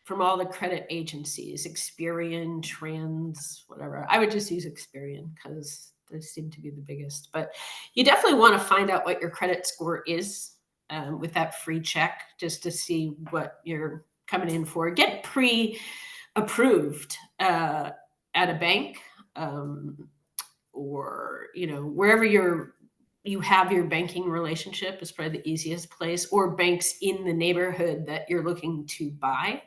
Speaker 2: from all the credit agencies, Experian, Trans, whatever. I would just use Experian because they seem to be the biggest. But you definitely want to find out what your credit score is with that free check, just to see what you're coming in for. Get pre-approved at a bank, or wherever you have your banking relationship is probably the easiest place, or banks in the neighborhood that you're looking to buy.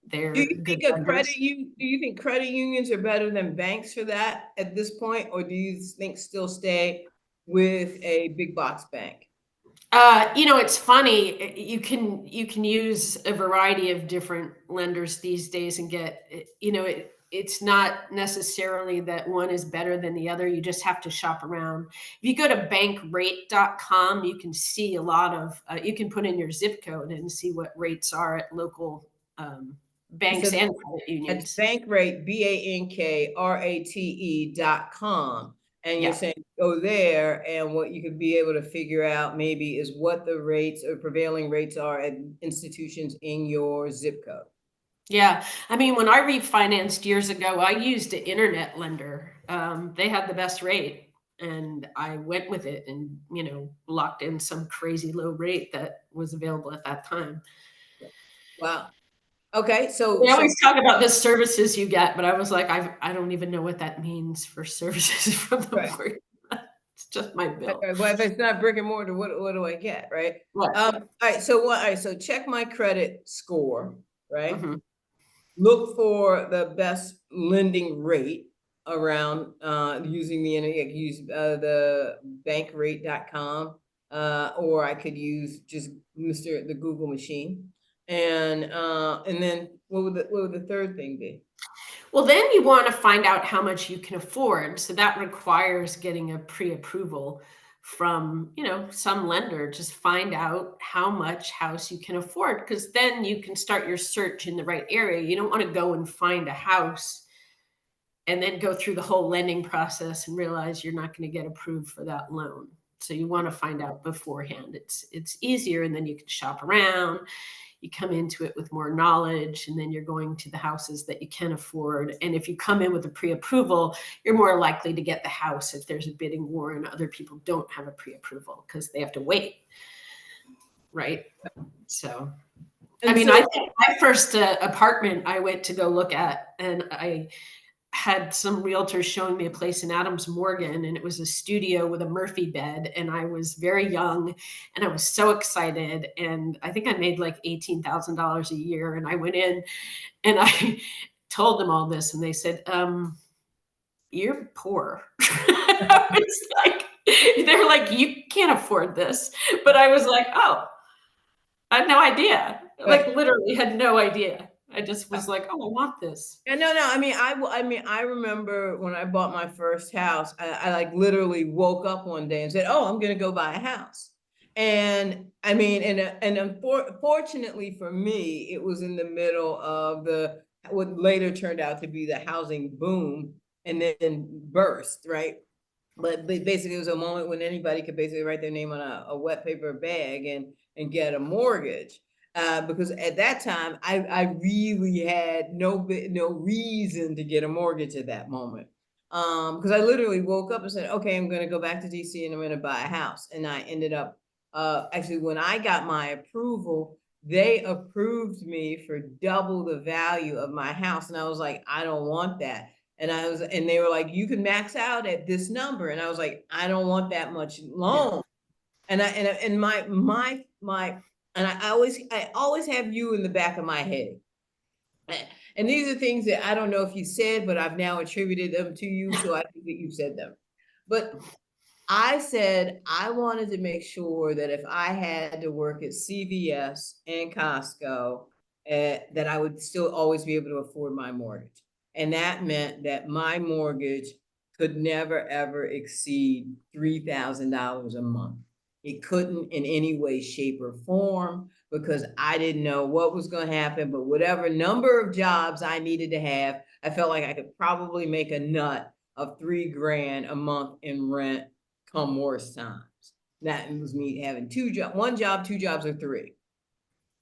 Speaker 2: They're good lenders.
Speaker 1: do you think credit unions are better than banks for that at this point, or do you think still stay with a big box bank?
Speaker 2: It's funny. You can use a variety of different lenders these days and get, it's not necessarily that one is better than the other. You just have to shop around. If you go to bankrate.com, you can see a lot of, you can put in your zip code and see what rates are at local banks and credit unions.
Speaker 1: It's Bankrate, BANKRATE.com. And you're saying go there, and what you could be able to figure out maybe is what the rates or prevailing rates are at institutions in your zip code.
Speaker 2: Yeah. I mean, when I refinanced years ago, I used an internet lender. They had the best rate, and I went with it and, locked in some crazy low rate that was available at that time.
Speaker 1: Wow. Okay. So
Speaker 2: we always talk about the services you get, but I was like, I don't even know what that means for services from the board. It's just my bill.
Speaker 1: Well, if it's not brick and mortar, what do I get? Right. All right. So check my credit score, right? Mm-hmm. Look for the best lending rate around using the internet. Use the bankrate.com, or I could use just the Google machine. And then what would the third thing be?
Speaker 2: Well, then you want to find out how much you can afford. So that requires getting a pre-approval from, some lender. Just find out how much house you can afford, because then you can start your search in the right area. You don't want to go and find a house and then go through the whole lending process and realize you're not going to get approved for that loan. So you want to find out beforehand. It's easier, and then you can shop around. You come into it with more knowledge, and then you're going to the houses that you can afford. And if you come in with a pre-approval, you're more likely to get the house if there's a bidding war and other people don't have a pre-approval because they have to wait. Right. So, my first apartment I went to go look at, and I had some realtors showing me a place in Adams Morgan, and it was a studio with a Murphy bed, and I was very young and I was so excited, and I think I made like $18,000 a year, and I went in and I told them all this, and they said, you're poor. I was like, they're like, you can't afford this. But I was like, oh, I had no idea. Like
Speaker 1: Right.
Speaker 2: literally had no idea. I just was like, oh, I want this.
Speaker 1: And no, I mean, I remember when I bought my first house, I like literally woke up one day and said, "Oh, I'm gonna go buy a house." And I mean, fortunately for me, it was in the middle of the what later turned out to be the housing boom and then burst, right? But basically, it was a moment when anybody could basically write their name on a wet paper bag and get a mortgage. Because at that time, I really had no reason to get a mortgage at that moment. Because I literally woke up and said, okay, I'm going to go back to DC and I'm going to buy a house. And I ended up, actually, when I got my approval, they approved me for double the value of my house. And I was like, I don't want that. And they were like, you can max out at this number. And I was like, I don't want that much
Speaker 2: Yeah.
Speaker 1: loan. And I always have you in the back of my head. And these are things that I don't know if you said, but I've now attributed them to you. So I think that you said them. But I said I wanted to make sure that if I had to work at CVS and Costco, that I would still always be able to afford my mortgage. And that meant that my mortgage could never, ever exceed $3,000 a month. It couldn't in any way, shape, or form because I didn't know what was going to happen. But whatever number of jobs I needed to have, I felt like I could probably make a nut of $3,000 a month in rent come worst times. That was me having one job, two jobs, or three.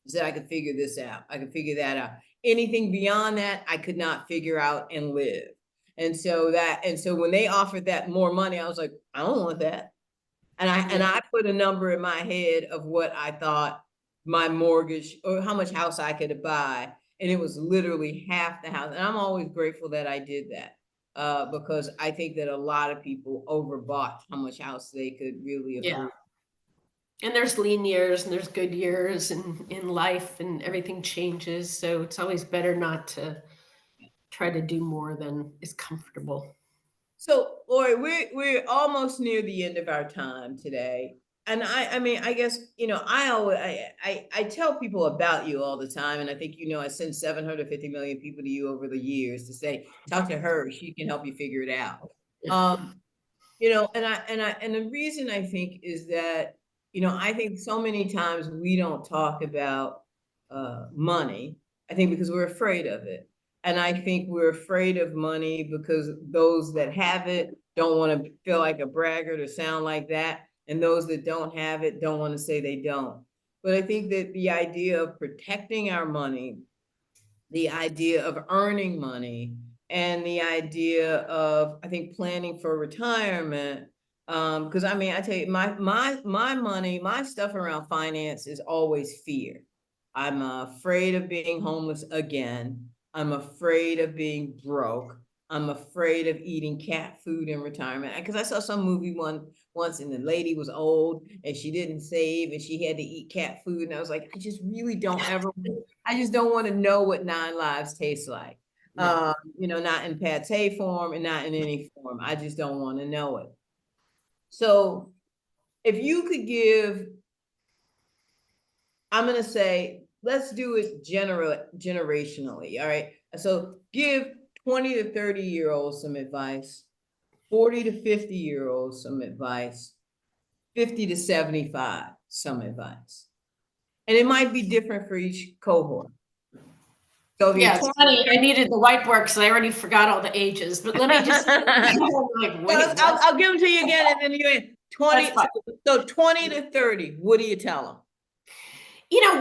Speaker 1: I said I could figure this out. I could figure that out. Anything beyond that, I could not figure out and live. And so when they offered that more money, I was like, I don't want that. And I put a number in my head of what I thought my mortgage or how much house I could buy. And it was literally half the house. And I'm always grateful that I did that. Because I think that a lot of people overbought how much house they could really
Speaker 2: Yeah.
Speaker 1: afford.
Speaker 2: And there's lean years and there's good years in life, and everything changes. So it's always better not to try to do more than is comfortable.
Speaker 1: So, Lori, we're almost near the end of our time today, and I mean, I guess I always I tell people about you all the time, and I think I send 750 million people to you over the years to say, talk to her, she can help you figure it out. Um, and the reason I think is that I think so many times we don't talk about money. I think because we're afraid of it. And I think we're afraid of money because those that have it don't want to feel like a braggart or sound like that. And those that don't have it don't want to say they don't. But I think that the idea of protecting our money, the idea of earning money, and the idea of, I think, planning for retirement. Because I mean, I tell you, my money, my stuff around finance is always fear. I'm afraid of being homeless again. I'm afraid of being broke. I'm afraid of eating cat food in retirement. Because I saw some movie once and the lady was old and she didn't save and she had to eat cat food. And I was like, I just really don't ever, I just don't want to know what 9 lives taste like.
Speaker 2: Yeah.
Speaker 1: Not in pate form and not in any form. I just don't want to know it. So if you could give, I'm going to say, let's do it generationally. All right. So give 20 to 30-year-olds some advice, 40 to 50-year-olds some advice, 50 to 75 some advice. And it might be different for each cohort. So if you're
Speaker 2: Yeah, it's
Speaker 1: 20,
Speaker 2: funny. I needed the whiteboard because I already forgot all the ages. But let me just like, wait,
Speaker 1: I'll give them to you again, and then you 20. So 20 to 30. What do you tell them?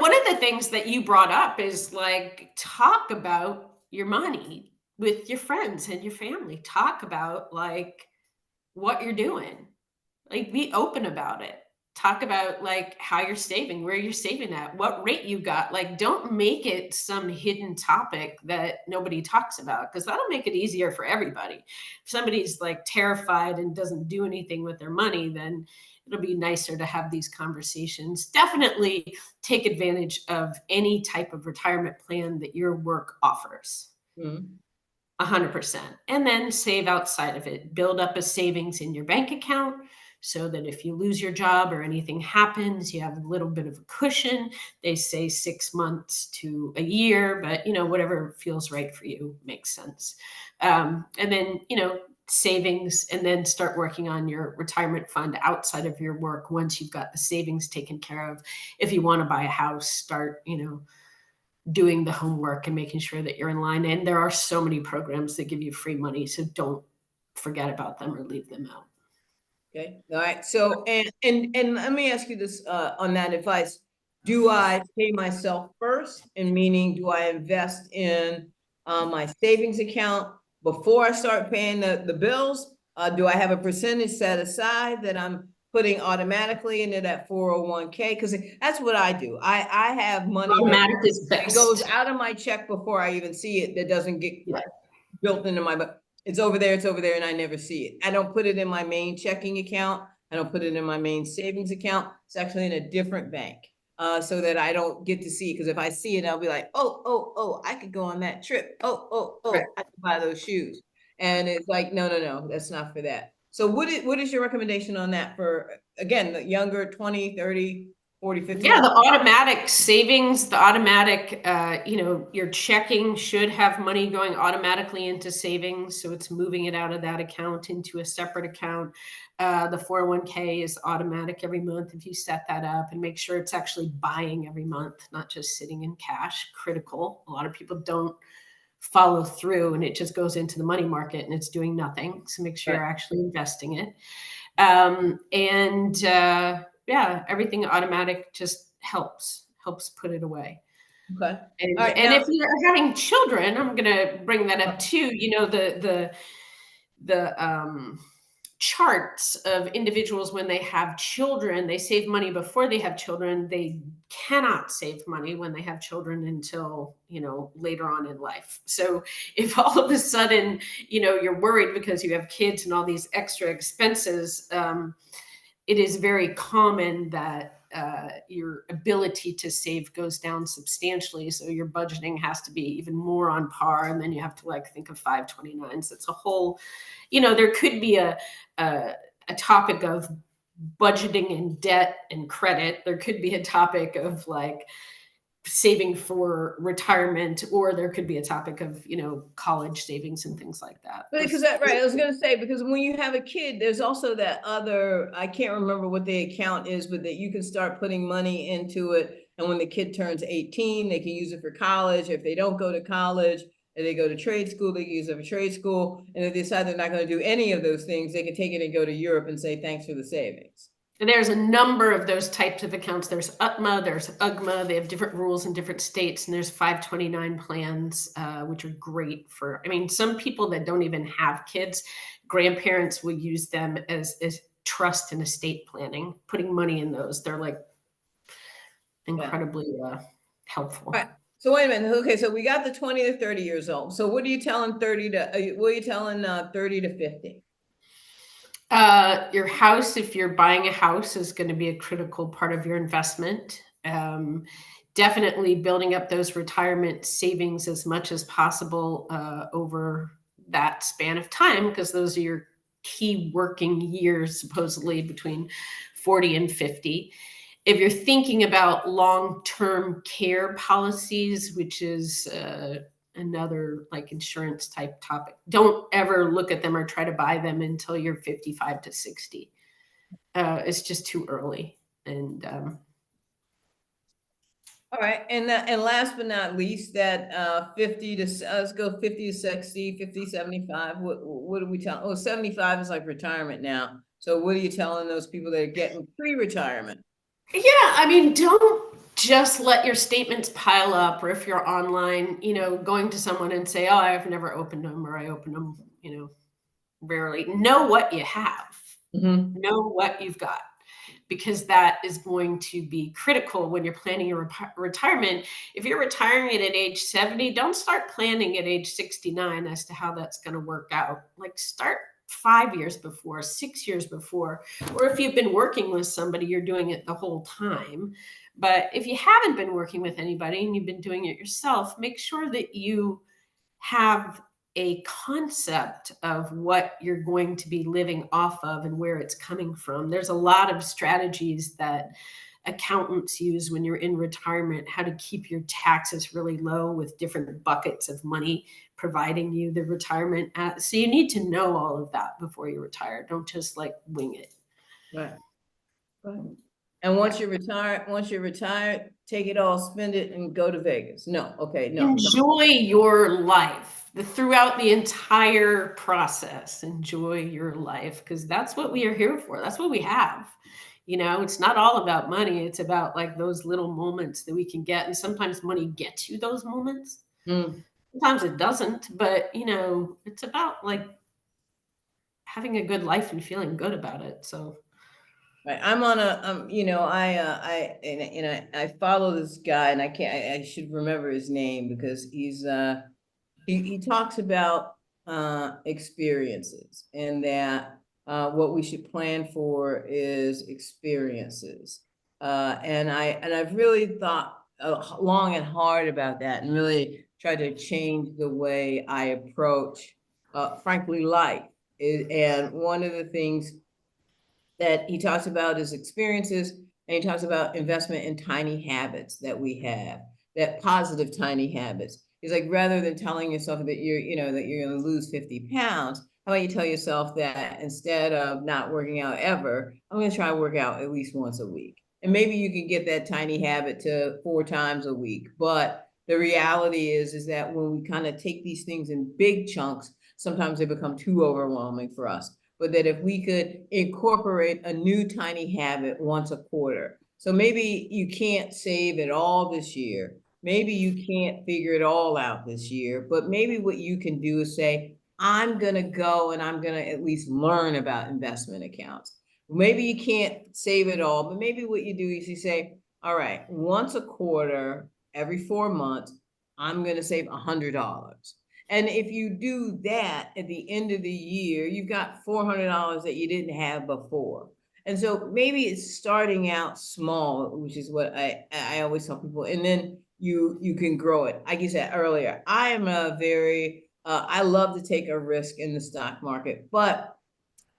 Speaker 2: One of the things that you brought up is like talk about your money with your friends and your family. Talk about like what you're doing. Like be open about it. Talk about like how you're saving, where you're saving at, what rate you got. Like, don't make it some hidden topic that nobody talks about, because that'll make it easier for everybody. If somebody's like terrified and doesn't do anything with their money, then it'll be nicer to have these conversations. Definitely take advantage of any type of retirement plan that your work offers.
Speaker 1: Mhm.
Speaker 2: 100%. And then save outside of it. Build up a savings in your bank account so that if you lose your job or anything happens, you have a little bit of a cushion. They say 6 months to a year, but whatever feels right for you makes sense. And then, savings, and then start working on your retirement fund outside of your work once you've got the savings taken care of. If you want to buy a house, start, doing the homework and making sure that you're in line. And there are so many programs that give you free money, so don't forget about them or leave them out.
Speaker 1: Okay, all right. So, and let me ask you this, on that advice. Do I pay myself first? And meaning, do I invest in my savings account before I start paying the bills? Do I have a percentage set aside that I'm putting automatically into that 401k? Because that's what I do. I have money
Speaker 2: Automatic is
Speaker 1: that goes
Speaker 2: best.
Speaker 1: out of my check before I even see it, that doesn't get
Speaker 2: Yeah.
Speaker 1: built into my, but it's over there, and I never see it. I don't put it in my main checking account. I don't put it in my main savings account. It's actually in a different bank. So that I don't get to see it. Because if I see it, I'll be like, oh, I could go on that trip.
Speaker 2: Right.
Speaker 1: I could buy those shoes. And it's like, no, that's not for that. So what is your recommendation on that for, again, the younger 20, 30, 40, 50?
Speaker 2: Yeah, the automatic savings, the automatic, your checking should have money going automatically into savings. So it's moving it out of that account into a separate account. The 401k is automatic every month if you set that up, and make sure it's actually buying every month, not just sitting in cash. Critical. A lot of people don't follow through and it just goes into the money market and it's doing nothing. So make sure
Speaker 1: Right.
Speaker 2: you're actually investing it. Yeah, everything automatic just helps put it away.
Speaker 1: Okay. All right.
Speaker 2: And
Speaker 1: Now,
Speaker 2: if you're having children, I'm gonna bring that up too. The charts of individuals when they have children, they save money before they have children. They cannot save money when they have children until later on in life. So if all of a sudden you're worried because you have kids and all these extra expenses, it is very common that your ability to save goes down substantially. So your budgeting has to be even more on par. And then you have to think of 529s. It's a whole, there could be a topic of budgeting and debt and credit. There could be a topic of saving for retirement, or there could be a topic of college savings and things like that.
Speaker 1: because right, I was gonna say, because when you have a kid, there's also that other, I can't remember what the account is, but that you can start putting money into it. And when the kid turns 18, they can use it for college. If they don't go to college and they go to trade school, they can use it for trade school. And if they decide they're not going to do any of those things, they can take it and go to Europe and say, thanks for the savings.
Speaker 2: And there's a number of those types of accounts. There's UTMA, there's UGMA. They have different rules in different states, and there's 529 plans, which are great for. I mean, some people that don't even have kids, grandparents will use them as trust and estate planning, putting money in those. They're incredibly helpful.
Speaker 1: All right. So wait a minute. Okay, so we got the 20 to 30 years old. So what are you telling 30 to? What are you telling 30 to 50?
Speaker 2: Your house, if you're buying a house, is going to be a critical part of your investment. Definitely building up those retirement savings as much as possible over that span of time, because those are your key working years, supposedly between 40 and 50. If you're thinking about long-term care policies, which is another insurance type topic, don't ever look at them or try to buy them until you're 55 to 60. It's just too early. And
Speaker 1: All right, and last but not least, that 50 to let's go 50 to 60, 50, 75. What do we tell? Oh, 75 is like retirement now. So what are you telling those people that are getting pre-retirement?
Speaker 2: yeah, I mean, don't just let your statements pile up, or if you're online, going to someone and say, oh, I've never opened them, or I open them, rarely. Know what you have.
Speaker 1: Mm-hmm.
Speaker 2: Know what you've got. because that is going to be critical when you're planning your retirement. If you're retiring at age 70, don't start planning at age 69 as to how that's going to work out. Like, start 5 years before, 6 years before, or if you've been working with somebody, you're doing it the whole time. But if you haven't been working with anybody and you've been doing it yourself, make sure that you have a concept of what you're going to be living off of and where it's coming from. There's a lot of strategies that accountants use when you're in retirement, how to keep your taxes really low with different buckets of money providing you the retirement. So you need to know all of that before you retire. Don't just like wing it.
Speaker 1: Right. Right. And once you're retired, take it all, spend it, and go to Vegas. No, okay, no.
Speaker 2: Enjoy your life throughout the entire process. Enjoy your life, because that's what we are here for. That's what we have. You know, it's not all about money. It's about like those little moments that we can get. And sometimes money gets you those moments.
Speaker 1: Mm.
Speaker 2: Sometimes it doesn't, but you know, it's about like having a good life and feeling good about it. So
Speaker 1: Right. I'm on a, you know, I follow this guy, and I should remember his name, because he talks about experiences, and that what we should plan for is experiences. And I've really thought long and hard about that, and really tried to change the way I approach, frankly, life. And one of the things that he talks about his experiences, and he talks about investment in tiny habits that we have, that positive tiny habits. He's like, rather than telling yourself that that you're going to lose 50 pounds, how about you tell yourself that instead of not working out ever, I'm going to try to work out at least once a week. And maybe you can get that tiny habit to 4 times a week. But the reality is that when we kind of take these things in big chunks, sometimes they become too overwhelming for us. But that if we could incorporate a new tiny habit once a quarter. So maybe you can't save it all this year. Maybe you can't figure it all out this year, but maybe what you can do is say, I'm going to go and I'm going to at least learn about investment accounts. Maybe you can't save it all, but maybe what you do is you say, all right, once a quarter, every 4 months, I'm going to save $100. And if you do that at the end of the year, you've got $400 that you didn't have before. And so maybe it's starting out small, which is what I always tell people, and then you can grow it. Like you said earlier, I am a very I love to take a risk in the stock market, but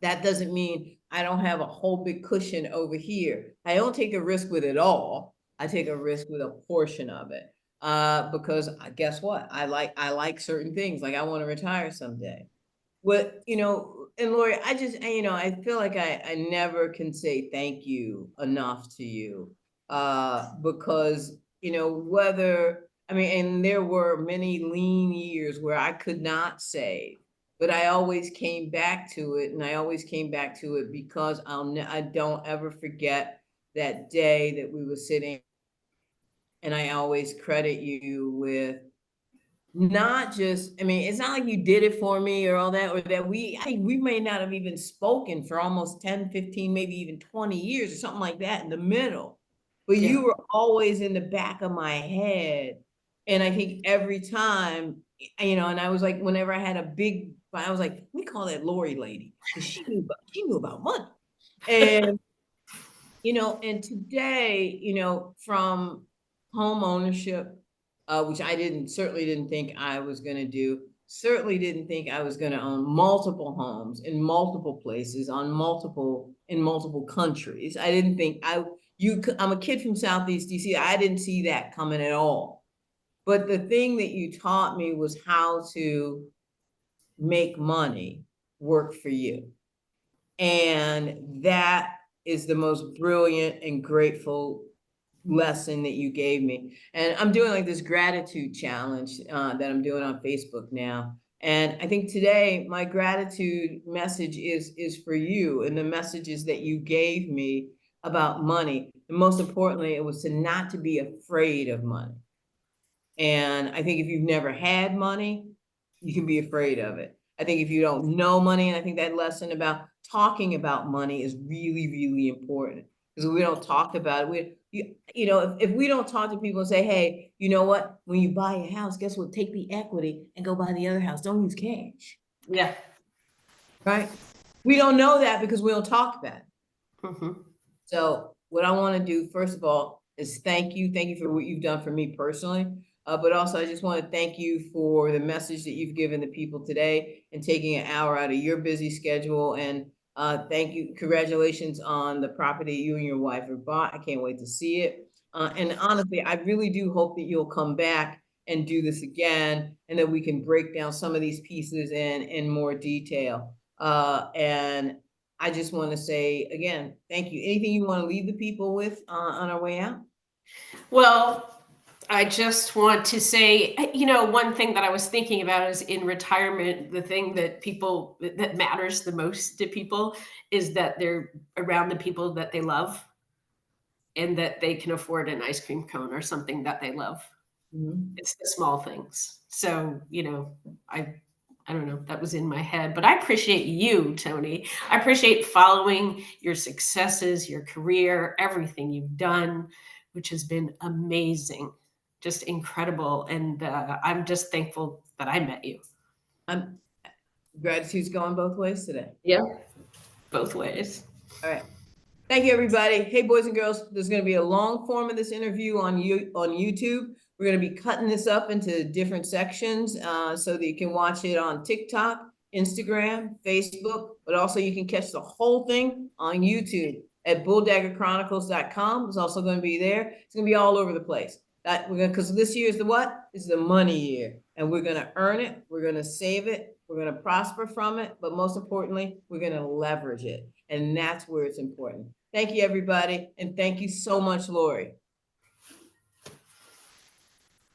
Speaker 1: that doesn't mean I don't have a whole big cushion over here. I don't take a risk with it all. I take a risk with a portion of it. Because guess what? I like certain things. Like, I want to retire someday. What, and Lori, I feel like I never can say thank you enough to you. Because, and there were many lean years where I could not save, but I always came back to it, and I always came back to it because I don't ever forget that day that we were sitting, and I always credit you with not just, it's not like you did it for me or all that, or that I think we may not have even spoken for almost 10, 15, maybe even 20 years or something like that in the middle. But
Speaker 2: yeah.
Speaker 1: you were always in the back of my head. And I think every time, and I was like, whenever I had I was like, we call that Lori lady, because she knew about money. And and today, from home ownership, which I certainly didn't think I was going to do, certainly didn't think I was going to own multiple homes in multiple places in multiple countries. I didn't think I'm a kid from Southeast DC. I didn't see that coming at all. But the thing that you taught me was how to make money work for you. And that is the most brilliant and grateful lesson that you gave me. And I'm doing like this gratitude challenge that I'm doing on Facebook now. And I think today my gratitude message is for you, and the messages that you gave me about money. And most importantly, it was not to be afraid of money. And I think if you've never had money, you can be afraid of it. I think if you don't know money, and I think that lesson about talking about money is really, really important. because we don't talk about it. You know, if we don't talk to people and say, hey, you know what? When you buy a house, guess what? Take the equity and go buy the other house. Don't use cash.
Speaker 2: Yeah.
Speaker 1: Right? We don't know that because we don't talk about it.
Speaker 2: Mm-hmm.
Speaker 1: So what I want to do, first of all, is thank you. Thank you for what you've done for me personally. But also, I just want to thank you for the message that you've given the people today and taking an hour out of your busy schedule. And thank you. Congratulations on the property you and your wife have bought. I can't wait to see it. And honestly, I really do hope that you'll come back and do this again, and that we can break down some of these pieces in more detail. And I just want to say again, thank you. Anything you want to leave the people with on our way out?
Speaker 2: Well, I just want to say, you know, one thing that I was thinking about is in retirement, the thing that people that matters the most to people is that they're around the people that they love and that they can afford an ice cream cone or something that they love.
Speaker 1: Mhm.
Speaker 2: It's the small things. So, you know, I don't know, that was in my head, but I appreciate you, Tony. I appreciate following your successes, your career, everything you've done, which has been amazing, just incredible. And I'm just thankful that I met you.
Speaker 1: I'm Gratitude's going both ways today.
Speaker 2: Yeah, both ways.
Speaker 1: All right. Thank you, everybody. Hey, boys and girls, there's going to be a long form of this interview on YouTube. We're going to be cutting this up into different sections so that you can watch it on TikTok, Instagram, Facebook, but also you can catch the whole thing on YouTube at bulldaggerchronicles.com. It's also going to be there. It's going to be all over the place. Because this year is the what? It's the money year, and we're going to earn it. We're going to save it. We're going to prosper from it. But most importantly, we're going to leverage it. And that's where it's important. Thank you, everybody. And thank you so much, Lori.